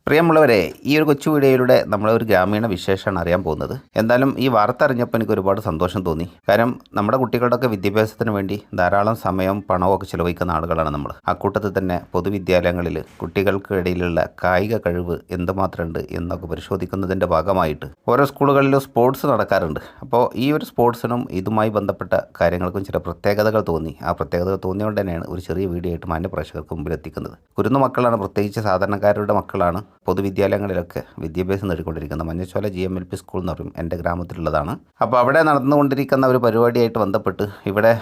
പ്രിയമുള്ളവരെ, ഈ ഒരു കൊച്ചു വീഡിയോയിലൂടെ നമ്മളൊരു ഗ്രാമീണ വിശേഷമാണ് അറിയാൻ പോകുന്നത്. എന്തായാലും ഈ വാർത്ത അറിഞ്ഞപ്പോൾ എനിക്ക് ഒരുപാട് സന്തോഷം തോന്നി. കാരണം നമ്മുടെ കുട്ടികളുടെയൊക്കെ വിദ്യാഭ്യാസത്തിന് വേണ്ടി ധാരാളം സമയം പണവും ഒക്കെ ചിലവഴിക്കുന്ന ആളുകളാണ് നമ്മൾ. അക്കൂട്ടത്തിൽ തന്നെ പൊതുവിദ്യാലയങ്ങളിൽ കുട്ടികൾക്ക് ഇടയിലുള്ള കായിക കഴിവ് എന്തുമാത്രമുണ്ട് എന്നൊക്കെ പരിശോധിക്കുന്നതിൻ്റെ ഭാഗമായിട്ട് ഓരോ സ്കൂളുകളിലും സ്പോർട്സ് നടക്കാറുണ്ട്. അപ്പോൾ ഈ ഒരു സ്പോർട്സിനും ഇതുമായി ബന്ധപ്പെട്ട കാര്യങ്ങൾക്കും ചില പ്രത്യേകതകൾ തോന്നി. ആ പ്രത്യേകതകൾ തോന്നിയുകൊണ്ട് തന്നെയാണ് ഒരു ചെറിയ വീഡിയോ ആയിട്ട് മാന്യപ്രേക്ഷകർക്ക് മുമ്പിൽ എത്തിക്കുന്നത്. കുരുന്നു മക്കളാണ്, പ്രത്യേകിച്ച് സാധാരണക്കാരുടെ മക്കളാണ് പൊതുവിദ്യാലയങ്ങളിലൊക്കെ വിദ്യാഭ്യാസം നേടിക്കൊണ്ടിരിക്കുന്നത്. മഞ്ഞച്ചോല GMLP സ്കൂൾ എന്ന് പറയും, എൻ്റെ ഗ്രാമത്തിലുള്ളതാണ്. അപ്പോൾ അവിടെ നടന്നുകൊണ്ടിരിക്കുന്ന ഒരു പരിപാടിയായിട്ട് ബന്ധപ്പെട്ട് ഇവിടെ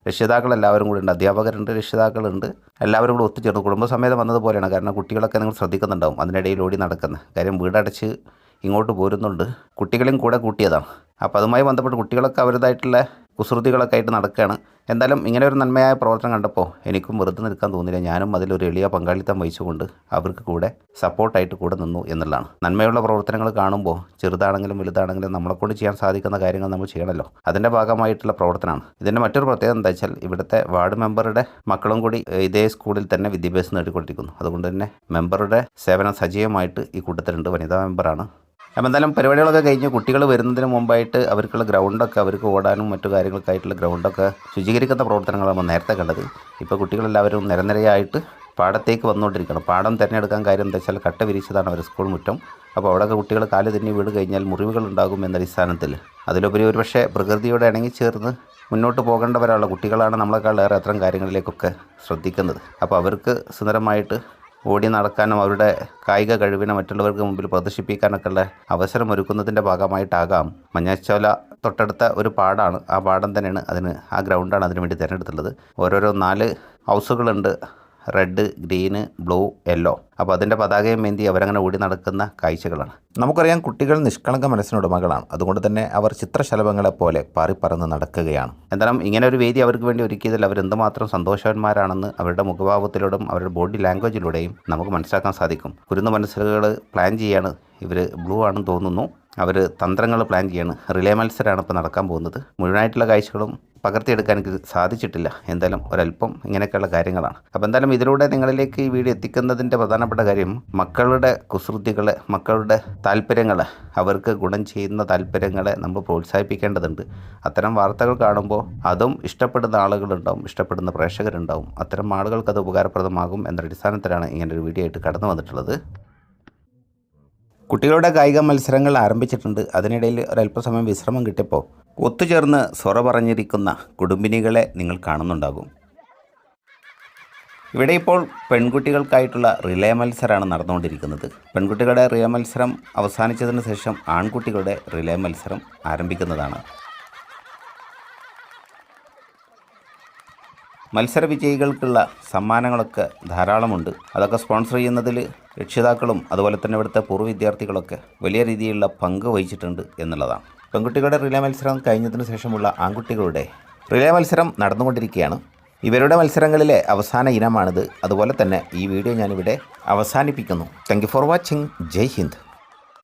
രക്ഷിതാക്കളെല്ലാവരും കൂടി ഉണ്ട്, അധ്യാപകരുണ്ട്, രക്ഷിതാക്കളുണ്ട്, എല്ലാവരും കൂടി ഒത്തുചേർന്ന് കുടുംബസമേതം വന്നതുപോലെയാണ്. കാരണം കുട്ടികളൊക്കെ നിങ്ങൾ ശ്രദ്ധിക്കുന്നുണ്ടാവും അതിനിടയിൽ ഓടി നടക്കുന്നത്. കാര്യം വീടടച്ച് ഇങ്ങോട്ട് പോരുന്നുണ്ട്, കുട്ടികളെയും കൂടെ കൂട്ടിയതാണ്. അപ്പോൾ അതുമായി ബന്ധപ്പെട്ട് കുട്ടികളൊക്കെ അവരുടേതായിട്ടുള്ള കുസൃതികളൊക്കെ ആയിട്ട് നടക്കുകയാണ്. എന്തായാലും ഇങ്ങനെ ഒരു നന്മയായ പ്രവർത്തനം കണ്ടപ്പോൾ എനിക്കും വെറുതെ നിൽക്കാൻ തോന്നില്ല. ഞാനും അതിലൊരു എളിയ പങ്കാളിത്തം വഹിച്ചുകൊണ്ട് അവർക്ക് കൂടെ സപ്പോർട്ടായിട്ട് കൂടെ നിന്നു എന്നുള്ളതാണ്. നന്മയുള്ള പ്രവർത്തനങ്ങൾ കാണുമ്പോൾ ചെറുതാണെങ്കിലും വലുതാണെങ്കിലും നമ്മളെക്കൊണ്ട് ചെയ്യാൻ സാധിക്കുന്ന കാര്യങ്ങൾ നമ്മൾ ചെയ്യണമല്ലോ. അതിൻ്റെ ഭാഗമായിട്ടുള്ള പ്രവർത്തനമാണ്. ഇതിൻ്റെ മറ്റൊരു പ്രത്യേകത എന്താ വെച്ചാൽ ഇവിടുത്തെ വാർഡ് മെമ്പറുടെ മക്കളും കൂടി ഇതേ സ്കൂളിൽ തന്നെ വിദ്യാഭ്യാസം നേടിക്കൊണ്ടിരിക്കുന്നു. അതുകൊണ്ട് തന്നെ മെമ്പറുടെ സേവനം സജീവമായിട്ട് ഈ കൂട്ടത്തിലുണ്ട്. വനിതാ മെമ്പറാണ്. അപ്പോൾ എന്തായാലും പരിപാടികളൊക്കെ കഴിഞ്ഞ് കുട്ടികൾ വരുന്നതിന് മുമ്പായിട്ട് അവർക്കുള്ള ഗ്രൗണ്ടൊക്കെ, അവർക്ക് ഓടാനും മറ്റു കാര്യങ്ങൾക്കായിട്ടുള്ള ഗ്രൗണ്ടൊക്കെ ശുചീകരിക്കുന്ന പ്രവർത്തനങ്ങളാണ് നമ്മൾ നേരത്തെ കണ്ടത്. ഇപ്പോൾ കുട്ടികളെല്ലാവരും നിരനിരയായിട്ട് പാടത്തേക്ക് വന്നുകൊണ്ടിരിക്കണം. പാടം തിരഞ്ഞെടുക്കാൻ കാര്യം എന്താ വെച്ചാൽ കട്ട വിരിച്ചതാണ് അവർ സ്കൂൾ മുറ്റം. അപ്പോൾ അവിടെയൊക്കെ കുട്ടികൾ കാല് തെന്നി വീട് കഴിഞ്ഞാൽ മുറിവുകൾ ഉണ്ടാകും എന്ന അടിസ്ഥാനത്തിൽ അതിലുപരി ഒരുപക്ഷെ പ്രകൃതിയോട് ഇണങ്ങിച്ചേർന്ന് മുന്നോട്ട് പോകേണ്ടവരായുള്ള കുട്ടികളാണ് നമ്മളെക്കാളേറെ അത്തരം കാര്യങ്ങളിലേക്കൊക്കെ ശ്രദ്ധിക്കുന്നത്. അപ്പോൾ അവർക്ക് സുന്ദരമായിട്ട് ഓടി നടക്കാനും അവരുടെ കായിക കഴിവിനെ മറ്റുള്ളവർക്ക് മുമ്പിൽ പ്രദർശിപ്പിക്കാനൊക്കെ ഉള്ള അവസരം ഒരുക്കുന്നതിൻ്റെ ഭാഗമായിട്ടാകാം മഞ്ഞച്ചോല തൊട്ടടുത്ത ഒരു പാടാണ്. ആ പാടം തന്നെയാണ് ആ ഗ്രൗണ്ടാണ് അതിനു വേണ്ടി തിരഞ്ഞെടുത്തുള്ളത്. ഓരോരോ 4 ഹൗസുകളുണ്ട്, റെഡ്, ഗ്രീന്, ബ്ലൂ, യെല്ലോ. അപ്പോൾ അതിൻ്റെ പതാകയും മേന്തി അവരങ്ങനെ ഓടി നടക്കുന്ന കാഴ്ചകളാണ്. നമുക്കറിയാം കുട്ടികൾ നിഷ്കളങ്ക മനസ്സിനുടമകളാണ്. അതുകൊണ്ട് തന്നെ അവർ ചിത്രശലഭങ്ങളെപ്പോലെ പാറിപ്പറന്ന് നടക്കുകയാണ്. എന്തായാലും ഇങ്ങനെ ഒരു വേദി അവർക്ക് വേണ്ടി ഒരുക്കിയതിൽ അവരെന്തുമാത്രം സന്തോഷവാന്മാരാണെന്ന് അവരുടെ മുഖഭാവത്തിലൂടെയും അവരുടെ ബോഡി ലാംഗ്വേജിലൂടെയും നമുക്ക് മനസ്സിലാക്കാൻ സാധിക്കും. കുരുന്നു മനസ്സുകൾ പ്ലാൻ ചെയ്യാണ്. ഇവർ ബ്ലൂ ആണെന്ന് തോന്നുന്നു. അവർ തന്ത്രങ്ങൾ പ്ലാൻ ചെയ്യാണ്. റിലേ മത്സരമാണ് ഇപ്പോൾ നടക്കാൻ പോകുന്നത്. മുഴുവനായിട്ടുള്ള കാഴ്ചകളും പകർത്തിയെടുക്കാൻ എനിക്ക് സാധിച്ചിട്ടില്ല. എന്തായാലും ഒരല്പം ഇങ്ങനെയൊക്കെയുള്ള കാര്യങ്ങളാണ്. അപ്പോൾ എന്തായാലും ഇതിലൂടെ നിങ്ങളിലേക്ക് ഈ വീഡിയോ എത്തിക്കുന്നതിൻ്റെ പ്രധാനപ്പെട്ട കാര്യം മക്കളുടെ കുസൃതികളെ, മക്കളുടെ താല്പര്യങ്ങളെ, അവർക്ക് ഗുണം ചെയ്യുന്ന താല്പര്യങ്ങളെ നമ്മൾ പ്രോത്സാഹിപ്പിക്കേണ്ടതുണ്ട്. അത്തരം വാർത്തകൾ കാണുമ്പോൾ അതും ഇഷ്ടപ്പെടുന്ന ആളുകളുണ്ടാവും, ഇഷ്ടപ്പെടുന്ന പ്രേക്ഷകരുണ്ടാവും. അത്തരം ആളുകൾക്ക് അത് ഉപകാരപ്രദമാകും എന്ന അടിസ്ഥാനത്തിലാണ് ഇങ്ങനൊരു വീഡിയോ ആയിട്ട് കടന്നു വന്നിട്ടുള്ളത്. കുട്ടികളുടെ കായിക മത്സരങ്ങൾ ആരംഭിച്ചിട്ടുണ്ട്. അതിനിടയിൽ ഒരല്പസമയം വിശ്രമം കിട്ടിയപ്പോൾ ഒത്തുചേർന്ന് സൊറ പറഞ്ഞിരിക്കുന്ന കുടുംബിനികളെ നിങ്ങൾ കാണുന്നുണ്ടാകും. ഇവിടെ ഇപ്പോൾ പെൺകുട്ടികൾക്കായിട്ടുള്ള റിലേ മത്സരമാണ് നടന്നുകൊണ്ടിരിക്കുന്നത്. പെൺകുട്ടികളുടെ റിലേ മത്സരം അവസാനിച്ചതിന് ശേഷം ആൺകുട്ടികളുടെ റിലേ മത്സരം ആരംഭിക്കുന്നതാണ്. മത്സര വിജയികൾക്കുള്ള സമ്മാനങ്ങളൊക്കെ ധാരാളമുണ്ട്. അതൊക്കെ സ്പോൺസർ ചെയ്യുന്നതിൽ രക്ഷിതാക്കളും അതുപോലെ തന്നെ ഇവിടുത്തെ പൂർവ്വ വിദ്യാർത്ഥികളൊക്കെ വലിയ രീതിയിലുള്ള പങ്ക് വഹിച്ചിട്ടുണ്ട് എന്നുള്ളതാണ്. പെൺകുട്ടികളുടെ റിലേ മത്സരം കഴിഞ്ഞതിന് ശേഷമുള്ള ആൺകുട്ടികളുടെ റിലേ മത്സരം നടന്നുകൊണ്ടിരിക്കുകയാണ്. ഇവരുടെ മത്സരങ്ങളിലെ അവസാന ഇനമാണിത്. അതുപോലെ തന്നെ ഈ വീഡിയോ ഞാനിവിടെ അവസാനിപ്പിക്കുന്നു. Thank you for watching. Jai Hind.